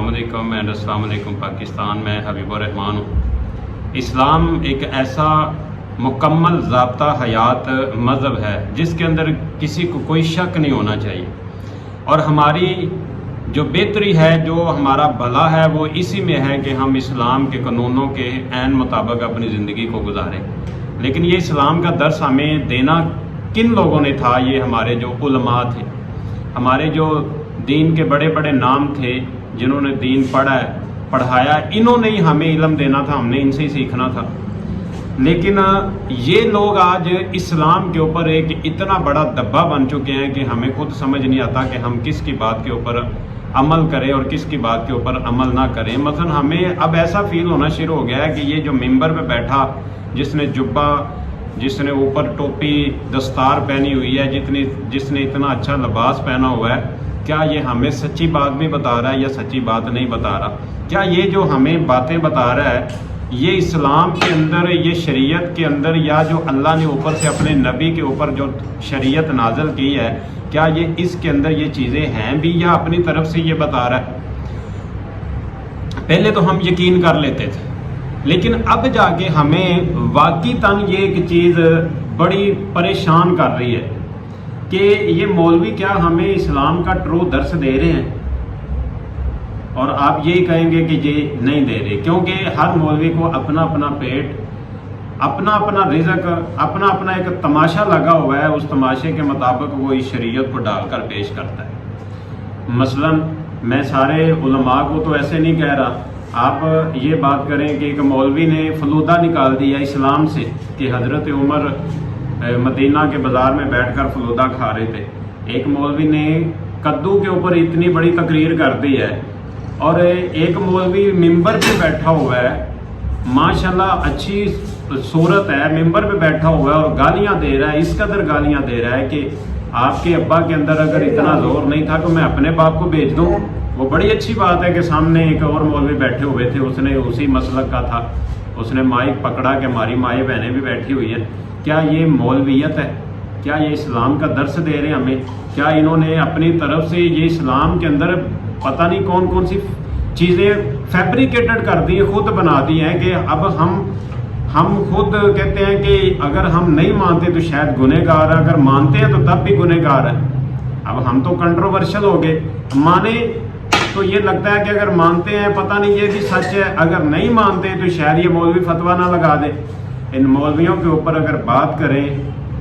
علیکم اینڈ السلام علیکم پاکستان میں حبیب الرحمان ہوں۔ اسلام ایک ایسا مکمل ضابطہ حیات مذہب ہے جس کے اندر کسی کو کوئی شک نہیں ہونا چاہیے، اور ہماری جو بہتری ہے، جو ہمارا بھلا ہے، وہ اسی میں ہے کہ ہم اسلام کے قانونوں کے عین مطابق اپنی زندگی کو گزاریں۔ لیکن یہ اسلام کا درس ہمیں دینا کن لوگوں نے تھا؟ یہ ہمارے جو علماء تھے، ہمارے جو دین کے بڑے بڑے نام تھے، جنہوں نے دین پڑھایا، انہوں نے ہی ہمیں علم دینا تھا، ہم نے ان سے ہی سیکھنا تھا۔ لیکن یہ لوگ آج اسلام کے اوپر ایک اتنا بڑا دبا بن چکے ہیں کہ ہمیں خود سمجھ نہیں آتا کہ ہم کس کی بات کے اوپر عمل کریں اور کس کی بات کے اوپر عمل نہ کریں۔ مثلا ہمیں اب ایسا فیل ہونا شروع ہو گیا ہے کہ یہ جو ممبر پہ بیٹھا، جس نے جبہ، جس نے اوپر ٹوپی دستار پہنی ہوئی ہے، جس نے اتنا اچھا لباس پہنا ہوا ہے، کیا یہ ہمیں سچی بات بھی بتا رہا ہے یا سچی بات نہیں بتا رہا؟ کیا یہ جو ہمیں باتیں بتا رہا ہے، یہ اسلام کے اندر، یہ شریعت کے اندر، یا جو اللہ نے اوپر سے اپنے نبی کے اوپر جو شریعت نازل کی ہے، کیا یہ اس کے اندر یہ چیزیں ہیں بھی، یا اپنی طرف سے یہ بتا رہا ہے؟ پہلے تو ہم یقین کر لیتے تھے، لیکن اب جا کے ہمیں واقعی یہ ایک چیز بڑی پریشان کر رہی ہے کہ یہ مولوی کیا ہمیں اسلام کا ٹرو درس دے رہے ہیں؟ اور آپ یہی کہیں گے کہ یہ نہیں دے رہے، کیونکہ ہر مولوی کو اپنا اپنا پیٹ، اپنا اپنا رزق، اپنا اپنا ایک تماشا لگا ہوا ہے، اس تماشے کے مطابق وہ اس شریعت کو ڈال کر پیش کرتا ہے۔ مثلا میں سارے علماء کو تو ایسے نہیں کہہ رہا، آپ یہ بات کریں کہ ایک مولوی نے فلودہ نکال دیا اسلام سے، کہ حضرت عمر مدینہ کے بازار میں بیٹھ کر فلودہ کھا رہے تھے، ایک مولوی نے کدو کے اوپر اتنی بڑی تقریر کر دی ہے، اور ایک مولوی ممبر پہ بیٹھا ہوا ہے، ماشاءاللہ اچھی صورت ہے، ممبر پہ بیٹھا ہوا ہے اور گالیاں دے رہا ہے، اس قدر گالیاں دے رہا ہے کہ آپ کے ابا کے اندر اگر اتنا زور نہیں تھا تو میں اپنے باپ کو بھیج دوں۔ وہ بڑی اچھی بات ہے کہ سامنے ایک اور مولوی بیٹھے ہوئے تھے، اس نے اسی مسلک کا تھا، اس نے مائک پکڑا کہ ہماری مائیں بہنیں بھی بیٹھی ہوئی ہیں۔ کیا یہ مولویت ہے؟ کیا یہ اسلام کا درس دے رہے ہیں ہمیں؟ کیا انہوں نے اپنی طرف سے یہ اسلام کے اندر پتہ نہیں کون کون سی چیزیں فیبریکیٹڈ کر دی، خود بنا دی ہیں کہ اب ہم خود کہتے ہیں کہ اگر ہم نہیں مانتے تو شاید گنہگار ہے، اگر مانتے ہیں تو تب بھی گنہگار ہے۔ اب ہم تو کنٹروورشل ہو گئے، مانے تو یہ لگتا ہے کہ اگر مانتے ہیں پتہ نہیں یہ بھی سچ ہے، اگر نہیں مانتے تو شاید یہ مولوی فتویٰ نہ لگا دے۔ ان مولویوں کے اوپر اگر بات کریں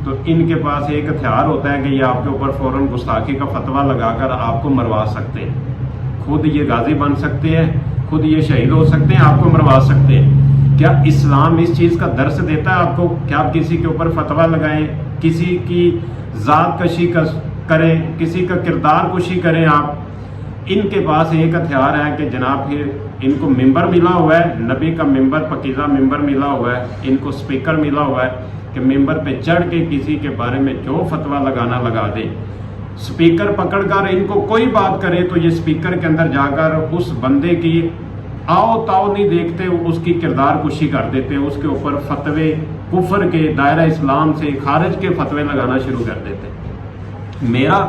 تو ان کے پاس ایک ہتھیار ہوتا ہے کہ یہ آپ کے اوپر فوراً گستاخی کا فتویٰ لگا کر آپ کو مروا سکتے ہیں، خود یہ غازی بن سکتے ہیں، خود یہ شہید ہو سکتے ہیں، آپ کو مروا سکتے ہیں۔ کیا اسلام اس چیز کا درس دیتا ہے آپ کو کہ آپ کسی کے اوپر فتویٰ لگائیں، کسی کی ذات کشی کریں، کسی کا کردار کشی کریں؟ آپ ان کے پاس ایک ہتھیار ہے کہ جناب پھر ان کو ممبر ملا ہوا ہے، نبی کا ممبر، پاکیزہ ممبر ملا ہوا ہے، ان کو سپیکر ملا ہوا ہے کہ ممبر پہ چڑھ کے کسی کے بارے میں جو فتویٰ لگانا لگا دیں۔ سپیکر پکڑ کر ان کو کوئی بات کرے تو یہ سپیکر کے اندر جا کر اس بندے کی آؤ تاؤ نہیں دیکھتے، اس کی کردار کشی کر دیتے ہیں، اس کے اوپر فتوے کفر کے، دائرہ اسلام سے خارج کے فتوے لگانا شروع کر دیتے ہیں۔ میرا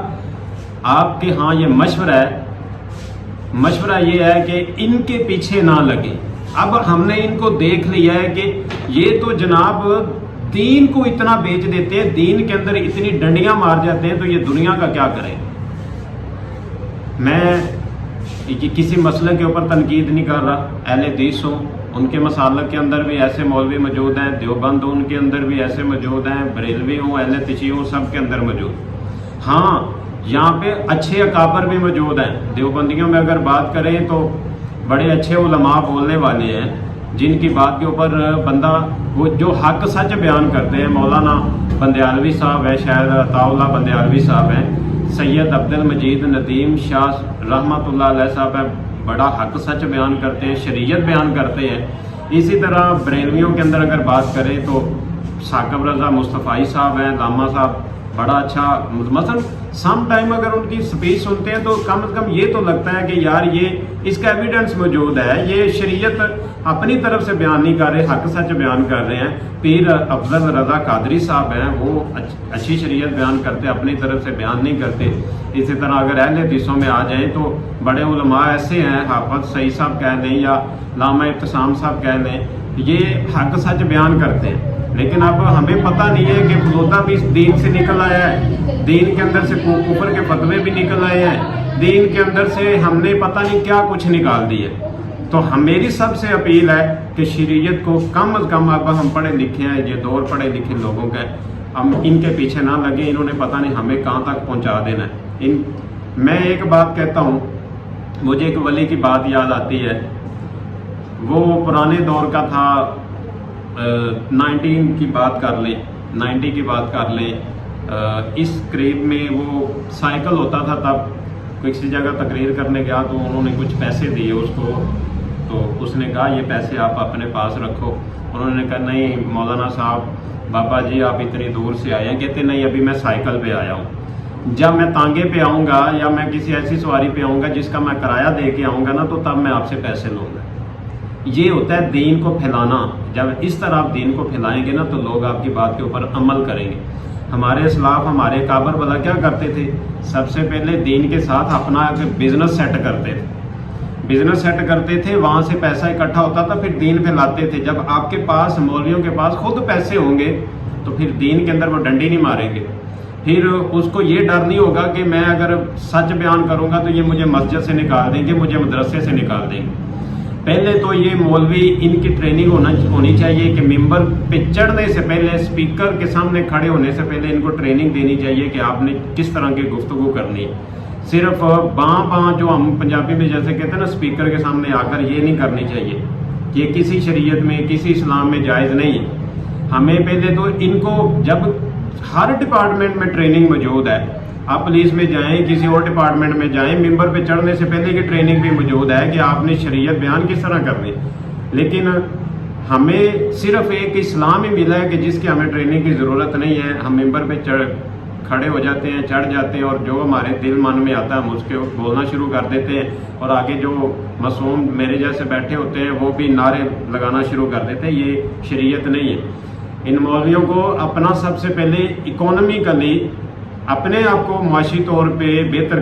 آپ کے ہاں یہ مشورہ یہ ہے کہ ان کے پیچھے نہ لگے۔ اب ہم نے ان کو دیکھ لیا ہے کہ یہ تو جناب دین کو اتنا بیچ دیتے ہیں، دین کے اندر اتنی ڈنڈیاں مار جاتے ہیں، تو یہ دنیا کا کیا کرے؟ میں کسی مسئلے کے اوپر تنقید نہیں کر رہا، اہل حدیث ہوں، ان کے مسالک کے اندر بھی ایسے مولوی موجود ہیں، دیوبند ان کے اندر بھی ایسے موجود ہیں، بریلوی ہوں، اہل تشیع ہوں، سب کے اندر موجود۔ ہاں یہاں پہ اچھے اکابر بھی موجود ہیں، دیوبندیوں میں اگر بات کریں تو بڑے اچھے علماء بولنے والے ہیں، جن کی بات کے اوپر بندہ وہ جو حق سچ بیان کرتے ہیں۔ مولانا بندیالوی صاحب ہے، شاید عطا اللہ بندیالوی صاحب ہیں، سید عبد المجید ندیم شاہ رحمۃ اللہ علیہ صاحب ہیں، بڑا حق سچ بیان کرتے ہیں، شریعت بیان کرتے ہیں۔ اسی طرح بریلویوں کے اندر اگر بات کریں تو ثاقب رضا مصطفی صاحب ہیں، لاما صاحب، بڑا اچھا، مثلا سم ٹائم اگر ان کی سپیچ سنتے ہیں تو کم از کم یہ تو لگتا ہے کہ یار یہ اس کا ایویڈنس موجود ہے، یہ شریعت اپنی طرف سے بیان نہیں کر رہے، حق سچ بیان کر رہے ہیں۔ پیر افضل رضا قادری صاحب ہیں، وہ اچھی شریعت بیان کرتے، اپنی طرف سے بیان نہیں کرتے۔ اسی طرح اگر اہل حدیثوں میں آ جائیں تو بڑے علماء ایسے ہیں، حافظ سعید صاحب کہہ لیں یا علامہ ابتسام صاحب کہہ لیں، یہ حق سچ بیان کرتے ہیں، لیکن اب ہمیں پتہ نہیں ہے کہ فلودہ بھی دین سے نکل آیا ہے، دین کے اندر سے کفر کے فتوے بھی نکل آئے ہیں، دین کے اندر سے ہم نے پتہ نہیں کیا کچھ نکال دی ہے۔ تو میری سب سے اپیل ہے کہ شریعت کو کم از کم، اب ہم پڑھے لکھے ہیں، یہ دور پڑھے لکھے لوگوں کا ہے، ہم ان کے پیچھے نہ لگیں، انہوں نے پتہ نہیں ہمیں کہاں تک پہنچا دینا ہے۔ میں ایک بات کہتا ہوں، مجھے ایک ولی کی بات یاد آتی ہے، وہ پرانے دور کا تھا، 90 کی بات کر لیں، اس قریب میں وہ سائیکل ہوتا تھا، تب کسی جگہ تقریر کرنے گیا تو انہوں نے کچھ پیسے دیے اس کو، تو اس نے کہا یہ پیسے آپ اپنے پاس رکھو۔ انہوں نے کہا نہیں مولانا صاحب، بابا جی آپ اتنی دور سے آئے ہیں، کہتے نہیں ابھی میں سائیکل پہ آیا ہوں، جب میں تانگے پہ آؤں گا یا میں کسی ایسی سواری پہ آؤں گا جس کا میں کرایہ دے کے آؤں گا نا، تو تب میں آپ سے پیسے لوں گا۔ یہ ہوتا ہے دین کو پھیلانا، جب اس طرح آپ دین کو پھیلائیں گے نا تو لوگ آپ کی بات کے اوپر عمل کریں گے۔ ہمارے اسلاف، ہمارے کابر والا کیا کرتے تھے، سب سے پہلے دین کے ساتھ اپنا بزنس سیٹ کرتے تھے، وہاں سے پیسہ اکٹھا ہوتا تھا، پھر دین پھیلاتے تھے۔ جب آپ کے پاس، مولویوں کے پاس خود پیسے ہوں گے تو پھر دین کے اندر وہ ڈنڈی نہیں ماریں گے، پھر اس کو یہ ڈر نہیں ہوگا کہ میں اگر سچ بیان کروں گا تو یہ مجھے مسجد سے نکال دیں گے، مجھے مدرسے سے نکال دیں گے۔ پہلے تو یہ مولوی، ان کی ٹریننگ ہونی چاہیے کہ ممبر پہ چڑھنے سے پہلے، اسپیکر کے سامنے کھڑے ہونے سے پہلے ان کو ٹریننگ دینی چاہیے کہ آپ نے کس طرح کی گفتگو کرنی ہے۔ صرف باں جو ہم پنجابی میں جیسے کہتے ہیں نا، اسپیکر کے سامنے آ کر یہ نہیں کرنی چاہیے، یہ کسی شریعت میں، کسی اسلام میں جائز نہیں ہے۔ ہمیں پہلے تو ان کو، جب ہر ڈپارٹمنٹ میں ٹریننگ موجود ہے، آپ پولیس میں جائیں، کسی اور ڈپارٹمنٹ میں جائیں، ممبر پہ چڑھنے سے پہلے کی ٹریننگ بھی موجود ہے کہ آپ نے شریعت بیان کس طرح کرنی۔ لیکن ہمیں صرف ایک اسلام ہی ملا ہے کہ جس کی ہمیں ٹریننگ کی ضرورت نہیں ہے، ہم ممبر پہ کھڑے ہو جاتے ہیں، چڑھ جاتے ہیں، اور جو ہمارے دل من میں آتا ہے ہم اس کے بولنا شروع کر دیتے ہیں، اور آگے جو معصوم میرے جیسے بیٹھے ہوتے ہیں وہ بھی نعرے لگانا شروع کر دیتے ہیں۔ یہ شریعت نہیں ہے۔ ان مولویوں کو اپنا سب سے پہلے اکانومیکلی اپنے آپ کو معاشی طور پہ بہتر